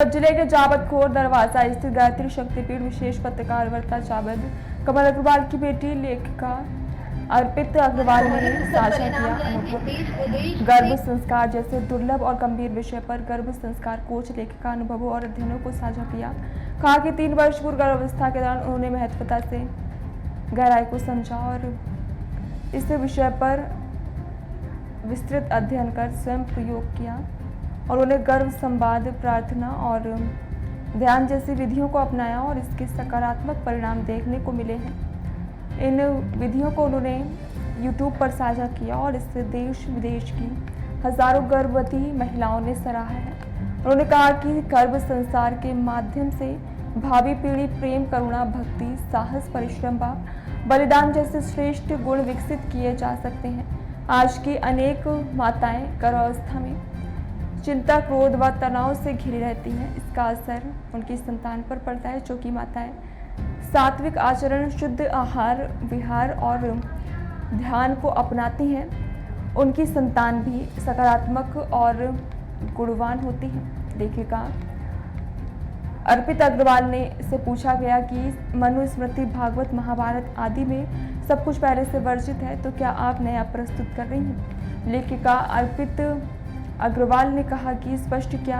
जिले के जावद खोर दरवाजा स्थित गायत्री शक्तिपीठ विशेष पत्रकार वार्ता जावद कमल अग्रवाल की बेटी लेखिका अर्पित अग्रवाल ने साझा किया अनुभव। गर्भ संस्कार जैसे दुर्लभ और गंभीर विषय पर गर्भ संस्कार कोच लेखिका अनुभवों और अध्ययनों को साझा किया। कहा कि 3 वर्ष पूर्व गर्भावस्था के दौरान उन्होंने महत्वता से गहराई को समझा और इस विषय पर विस्तृत अध्ययन कर स्वयं प्रयोग किया और उन्हें गर्भ संवाद प्रार्थना और ध्यान जैसी विधियों को अपनाया और इसके सकारात्मक परिणाम देखने को मिले हैं। इन विधियों को उन्होंने YouTube पर साझा किया और इससे देश विदेश की हजारों गर्भवती महिलाओं ने सराहा है। उन्होंने कहा कि गर्भ संस्कार के माध्यम से भावी पीढ़ी प्रेम, करुणा, भक्ति, साहस, परिश्रम व बलिदान जैसे श्रेष्ठ गुण विकसित किए जा सकते हैं। आज की अनेक माताएं गर्भावस्था में चिंता, क्रोध व तनाव से घिरी रहती हैं। इसका असर उनकी संतान पर पड़ता है। जो कि माताएं सात्विक आचरण, शुद्ध आहार विहार और ध्यान को अपनाती हैं, उनकी संतान भी सकारात्मक और गुणवान होती है। लेखिका अर्पित अग्रवाल ने से पूछा गया कि मनुस्मृति, भागवत, महाभारत आदि में सब कुछ पहले से वर्जित है, तो क्या आप नया प्रस्तुत कर रही हैं? लेखिका अर्पित अग्रवाल ने कहा कि स्पष्ट किया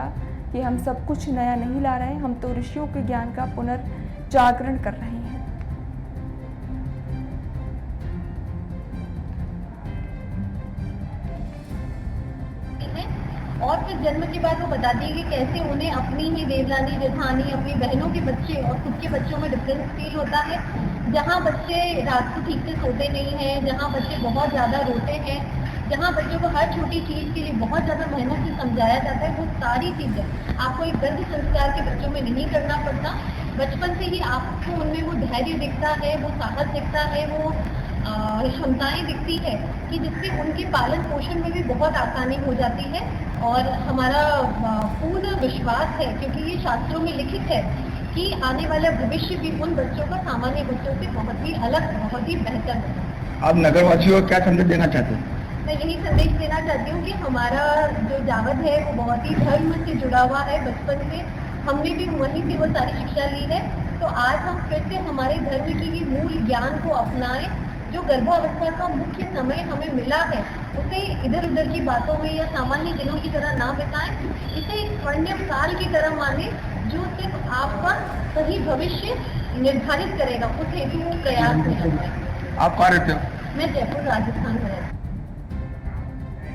कि हम सब कुछ नया नहीं ला रहे हैं, हम तो ऋषियों के ज्ञान का पुनर्जागरण कर रहे हैं। और फिर जन्म के बाद वो बताती है कि कैसे उन्हें अपनी ही देवरानी, जेठानी, अपनी बहनों के बच्चे और खुद के बच्चों में डिफरेंस फील होता है। जहाँ बच्चे रात को ठीक से सोते नहीं हैं, जहाँ बच्चे बहुत ज़्यादा रोते हैं, जहाँ बच्चों को हर छोटी चीज़ के लिए बहुत ज़्यादा मेहनत से समझाया जाता है, वो सारी चीज़ें आपको एक गर्भ संस्कार के बच्चों में नहीं करना पड़ता। बचपन से ही आपको उनमें वो धैर्य दिखता है, वो साहस दिखता है, वो क्षमताएं दिखती है कि जिससे उनके पालन पोषण में भी बहुत आसानी हो जाती है। और हमारा पूर्ण विश्वास है, क्योंकि ये शास्त्रों में लिखित है कि आने वाला भविष्य भी उन बच्चों का सामान्य बच्चों से बहुत ही अलग, बहुत ही बेहतर होगा। आप नगरवासियों को क्या संदेश देना चाहते हैं? मैं यही संदेश देना चाहती हूँ कि हमारा जो जावद है वो बहुत ही धर्म से जुड़ा हुआ है। बचपन से हमने भी वहीं से वो सारी शिक्षा ली है, तो आज हम फिर से हमारे धर्म की मूल ज्ञान को अपनाएं। जो गर्भावस्था का मुख्य समय हमें मिला है, उसे इधर उधर की बातों में या सामान्य दिनों की तरह ना बिताएं। इसे एक स्वर्णिम काल की तरह माने, जो सिर्फ आपका सही भविष्य निर्धारित करेगा। उस हेतु वो प्रयास में आप कहाँ रहते हो? मैं जयपुर, राजस्थान में रहती हूँ।